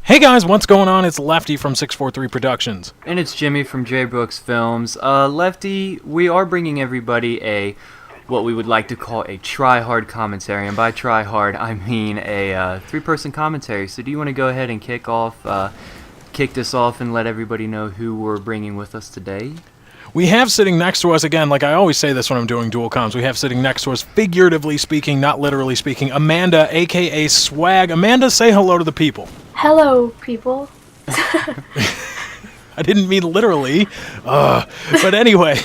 Hey guys, what's going on? It's Lefty from 643 Productions. And it's Jimmy from J Brooks Films. Lefty, we are bringing everybody what we would like to call a try-hard commentary. And by try-hard, I mean a three-person commentary. So do you want to go ahead and kick this off and let everybody know who we're bringing with us today? We have sitting next to us, again, like I always say this when I'm doing dual comms, we have sitting next to us, figuratively speaking, not literally speaking, Amanda, a.k.a. Swag. Amanda, say hello to the people. Hello, people. I didn't mean literally, but anyway.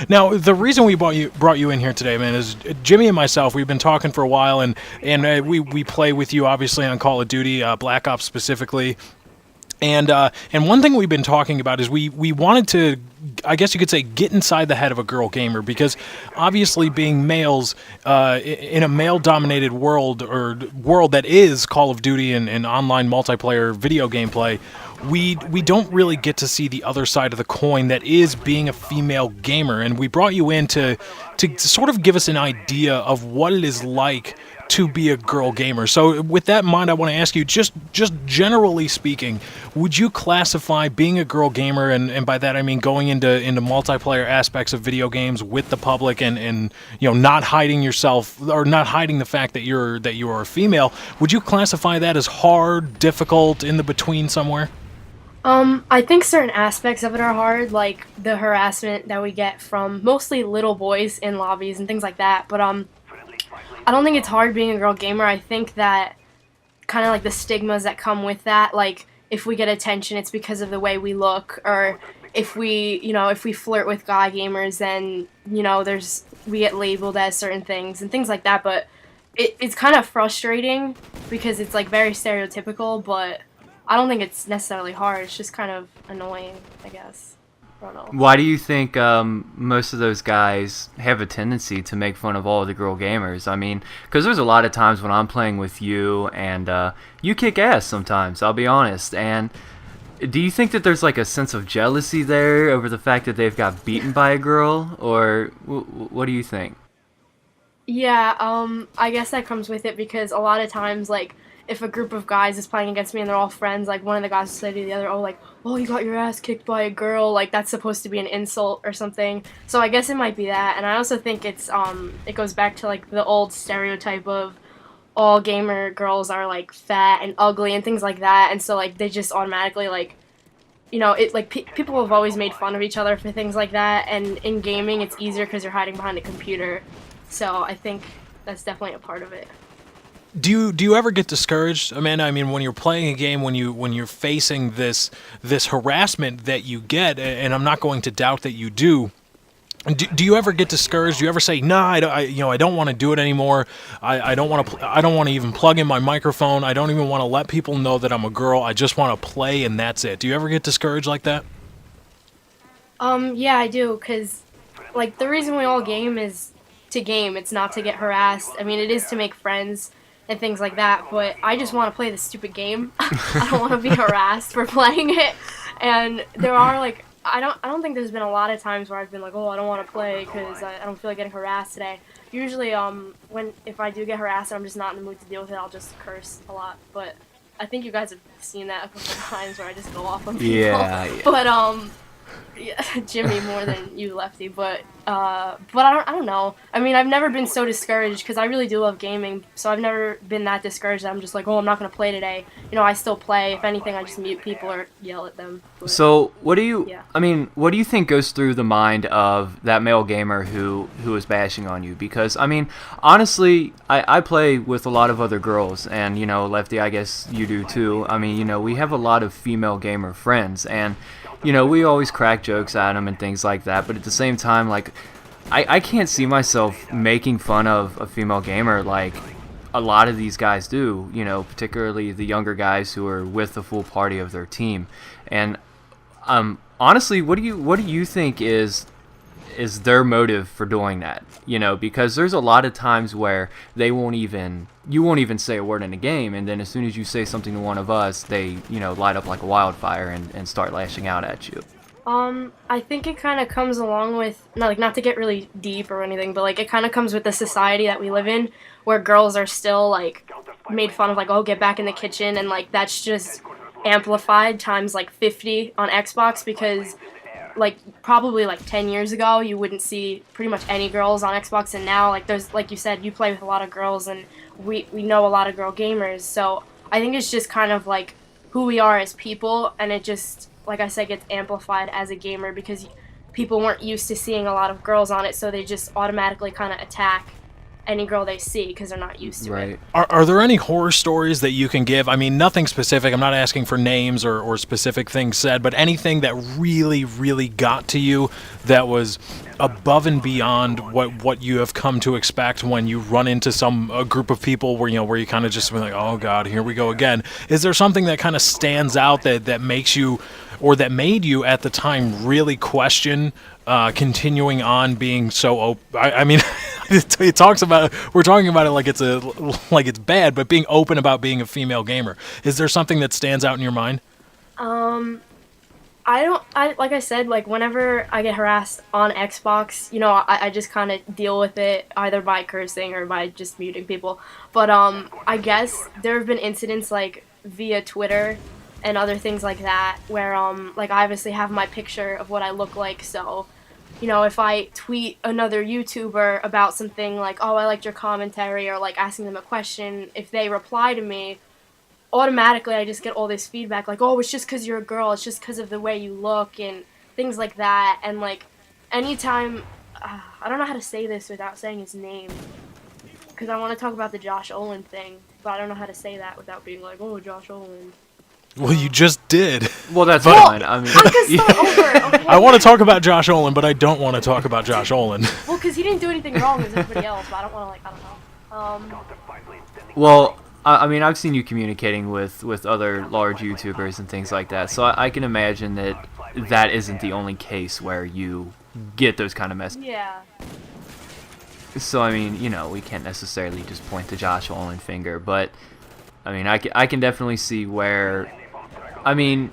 Now, the reason we brought you in here today, man, is Jimmy and myself, we've been talking for a while, and we play with you, obviously, on Call of Duty, Black Ops specifically. And one thing we've been talking about is we wanted to, I guess you could say, get inside the head of a girl gamer, because obviously being males in a male-dominated world, or world that is Call of Duty and online multiplayer video gameplay, we don't really get to see the other side of the coin that is being a female gamer. And we brought you in to sort of give us an idea of what it is like to be a girl gamer. So with that in mind, I want to ask you, just generally speaking, would you classify being a girl gamer, and by that I mean going into multiplayer aspects of video games with the public, and you know, not hiding yourself, or not hiding the fact that you are a female, would you classify that as hard, difficult, in the between somewhere? I think certain aspects of it are hard, like the harassment that we get from mostly little boys in lobbies and things like that, but I don't think it's hard being a girl gamer. I think that kind of like the stigmas that come with that, like if we get attention, it's because of the way we look, or if we flirt with guy gamers, then, we get labeled as certain things and things like that, but it's kind of frustrating because it's like very stereotypical, but I don't think it's necessarily hard. It's just kind of annoying, I guess. I don't know. Why do you think most of those guys have a tendency to make fun of all the girl gamers? I mean, because there's a lot of times when I'm playing with you, and you kick ass sometimes, I'll be honest. And do you think that there's like a sense of jealousy there over the fact that they've got beaten by a girl? Or what do you think? Yeah, I guess that comes with it because a lot of times, like, if a group of guys is playing against me and they're all friends, like, one of the guys will say to the other, oh, you got your ass kicked by a girl, like, that's supposed to be an insult or something. So I guess it might be that, and I also think it goes back to, like, the old stereotype of all gamer girls are, like, fat and ugly and things like that, and so, like, they just automatically, like, people have always made fun of each other for things like that, and in gaming it's easier because you're hiding behind a computer, so I think that's definitely a part of it. Do you ever get discouraged, Amanda? I mean, when you're playing a game, when you're facing this harassment that you get, and I'm not going to doubt that you do. Do you ever get discouraged? Do you ever say, "Nah, I don't want to do it anymore. I don't want to even plug in my microphone. I don't even want to let people know that I'm a girl. I just want to play, and that's it." Do you ever get discouraged like that? Yeah, I do, because, like, the reason we all game is to game. It's not to get harassed. I mean, it is to make friends and things like that, but I just want to play this stupid game. I don't want to be harassed for playing it. And there are, like, I don't think there's been a lot of times where I've been like, oh, I don't want to play because I don't feel like getting harassed today. Usually, if I do get harassed and I'm just not in the mood to deal with it, I'll just curse a lot. But I think you guys have seen that a couple of times where I just go off on people. Yeah. But yeah, Jimmy more than you, Lefty, but I don't know. I mean, I've never been so discouraged because I really do love gaming, so I've never been that discouraged that I'm just like, oh, I'm not going to play today. I still play. If anything, I just mute people or yell at them. But, so what do you think goes through the mind of that male gamer who is bashing on you? Because, I mean, honestly, I play with a lot of other girls, and, Lefty, I guess you do too. I mean, we have a lot of female gamer friends, and we always crack jokes at them and things like that, but at the same time, like, I can't see myself making fun of a female gamer like a lot of these guys do, particularly the younger guys who are with the full party of their team. And honestly, what do you think is their motive for doing that? Because there's a lot of times where you won't even say a word in a game, and then as soon as you say something to one of us, they, light up like a wildfire and start lashing out at you. I think it kind of comes along with, not to get really deep or anything, but, like, it kind of comes with the society that we live in, where girls are still, like, made fun of, like, oh, get back in the kitchen, and, like, that's just amplified times like 50 on Xbox because like probably like 10 years ago you wouldn't see pretty much any girls on Xbox, and now like there's, like you said, you play with a lot of girls and we know a lot of girl gamers, so I think it's just kind of like who we are as people, and it just, like I said, gets amplified as a gamer because people weren't used to seeing a lot of girls on it, so they just automatically kind of attack any girl they see because they're not used to it. Are there any horror stories that you can give? I mean, nothing specific. I'm not asking for names or specific things said, but anything that really, really got to you that was above and beyond what you have come to expect when you run into a group of people where you kind of just be like, oh God, here we go again. Is there something that kind of stands out that makes you, or that made you at the time, really question continuing on being so open? I mean, it talks about, we're talking about it like it's bad, but being open about being a female gamer. Is there something that stands out in your mind? Like I said, like whenever I get harassed on Xbox, I just kind of deal with it either by cursing or by just muting people. But I guess there have been incidents like via Twitter and other things like that where like I obviously have my picture of what I look like, so if I tweet another YouTuber about something like, oh, I liked your commentary, or like asking them a question, if they reply to me, automatically I just get all this feedback like, oh, it's just because you're a girl, it's just because of the way you look and things like that. And like anytime, I don't know how to say this without saying his name because I want to talk about the Josh Olin thing, but I don't know how to say that without being like, oh, Josh Olin. Well, you just did. Well, that's fine. I mean, I can start over. Okay? I want to talk about Josh Olin, but I don't want to talk about Josh Olin. Well, because he didn't do anything wrong as everybody else, but I don't want to, I don't know. Well, I mean, I've seen you communicating with other large YouTubers and things like that, so I can imagine that isn't the only case where you get those kind of messages. Yeah. So, I mean, we can't necessarily just point the Josh Olin finger, but, I mean, I can definitely see where, I mean,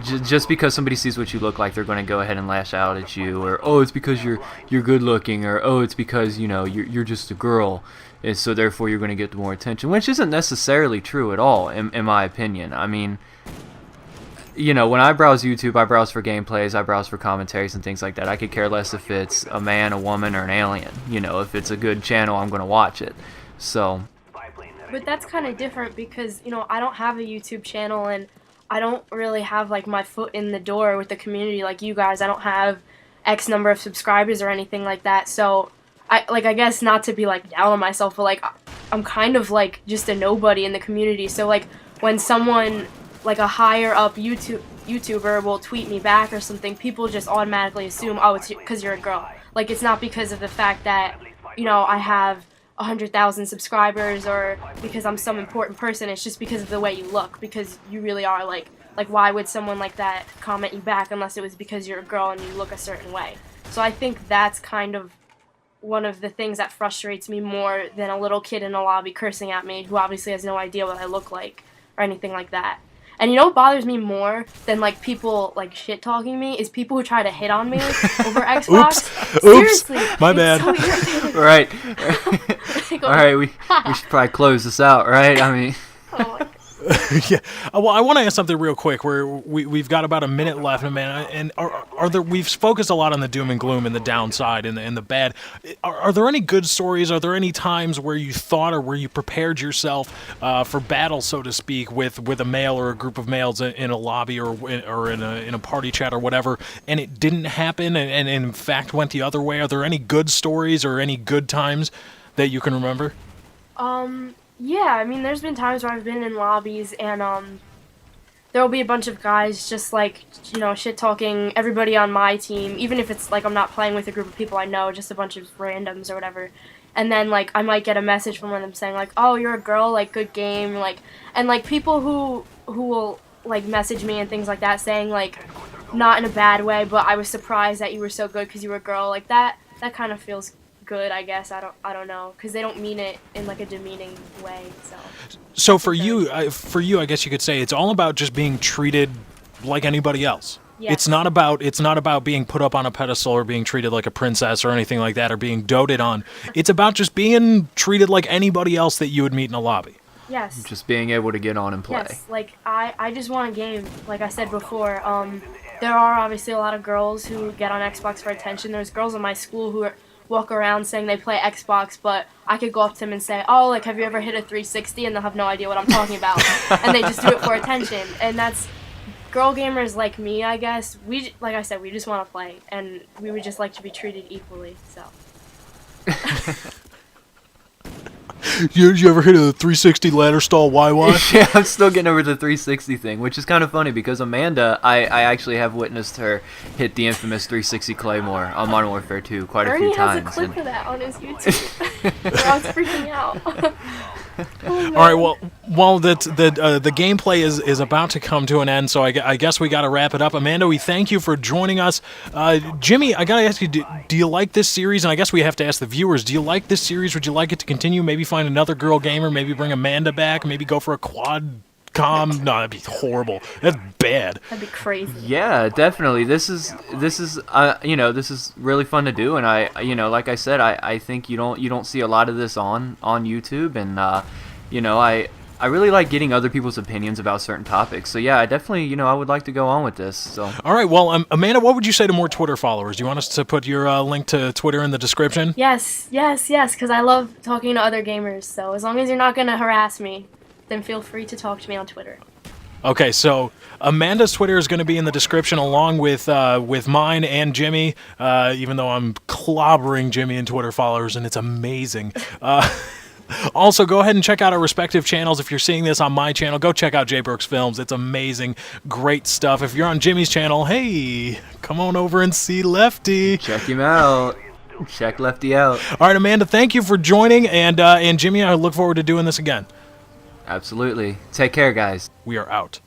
just because somebody sees what you look like, they're going to go ahead and lash out at you, or, oh, it's because you're good looking, or, oh, it's because, you're just a girl, and so therefore you're going to get more attention, which isn't necessarily true at all, in my opinion. I mean, when I browse YouTube, I browse for gameplays, I browse for commentaries and things like that. I could care less if it's a man, a woman, or an alien. If it's a good channel, I'm going to watch it. So. But that's kind of different because, I don't have a YouTube channel and I don't really have like my foot in the door with the community like you guys. I don't have X number of subscribers or anything like that. So I guess not to be like down on myself, but like I'm kind of like just a nobody in the community. So like when someone like a higher up YouTuber will tweet me back or something, people just automatically assume, oh, it's because you're a girl. Like it's not because of the fact that I have 100,000 subscribers or because I'm some important person. It's just because of the way you look, because you really are like why would someone like that comment you back unless it was because you're a girl and you look a certain way. So I think that's kind of one of the things that frustrates me more than a little kid in a lobby cursing at me who obviously has no idea what I look like or anything like that. And what bothers me more than like people like shit talking me is people who try to hit on me over Xbox. Seriously, my bad. So irritating. Right. All right, we should probably close this out, right? I mean. Oh my God. Yeah. Well, I want to ask something real quick. Where we've got about a minute left, man. And are there? We've focused a lot on the doom and gloom and the downside and the bad. Are there any good stories? Are there any times where you thought or where you prepared yourself for battle, so to speak, with a male or a group of males in a lobby or in a party chat or whatever, and it didn't happen and in fact went the other way? Are there any good stories or any good times that you can remember? Yeah, I mean, there's been times where I've been in lobbies and there'll be a bunch of guys just like, shit talking everybody on my team, even if it's like I'm not playing with a group of people I know, just a bunch of randoms or whatever. And then like I might get a message from one of them saying like, "Oh, you're a girl, like good game," like, and like people who will like message me and things like that saying like, not in a bad way, but I was surprised that you were so good because you were a girl, like that kind of feels good, I guess. I don't know, because they don't mean it in like a demeaning way. So for you, I guess you could say it's all about just being treated like anybody else. Yes. It's not about being put up on a pedestal or being treated like a princess or anything like that or being doted on. It's about just being treated like anybody else that you would meet in a lobby. Yes. Just being able to get on and play. Yes, like I just want a game. Like I said before, there are obviously a lot of girls who get on Xbox for attention. There's girls in my school who walk around saying they play Xbox, but I could go up to them and say, "Oh, like have you ever hit a 360?" and they'll have no idea what I'm talking about, and they just do it for attention. And that's girl gamers like me, I guess. Like I said, we just want to play, and we would just like to be treated equally. So. You ever hit a 360 ladder stall YY? Yeah, I'm still getting over the 360 thing, which is kind of funny because Amanda, I actually have witnessed her hit the infamous 360 Claymore on Modern Warfare 2 quite a few times. Ernie has a clip of that on his YouTube. Where I was freaking out. Oh, All right, well, the gameplay is about to come to an end, so I guess we got to wrap it up. Amanda, we thank you for joining us. Jimmy, I got to ask you, do you like this series? And I guess we have to ask the viewers, do you like this series? Would you like it to continue? Maybe find another girl gamer, maybe bring Amanda back, maybe go for a quad comm? No, that'd be horrible. That's bad. That'd be crazy. Yeah, definitely. This is this is really fun to do, and like I said, I think you don't see a lot of this on YouTube, and I really like getting other people's opinions about certain topics. So yeah, I definitely I would like to go on with this. So all right, well, Amanda, what would you say to more Twitter followers? Do you want us to put your link to Twitter in the description? Yes, because I love talking to other gamers. So as long as you're not gonna harass me, then feel free to talk to me on Twitter. Okay, so Amanda's Twitter is going to be in the description along with mine and Jimmy, even though I'm clobbering Jimmy and Twitter followers, and it's amazing. Also, go ahead and check out our respective channels. If you're seeing this on my channel, go check out Jay Brooks Films. It's amazing, great stuff. If you're on Jimmy's channel, hey, come on over and see Lefty. check him out. Check Lefty out. All right, Amanda, thank you for joining, and Jimmy, I look forward to doing this again. Absolutely. Take care, guys. We are out.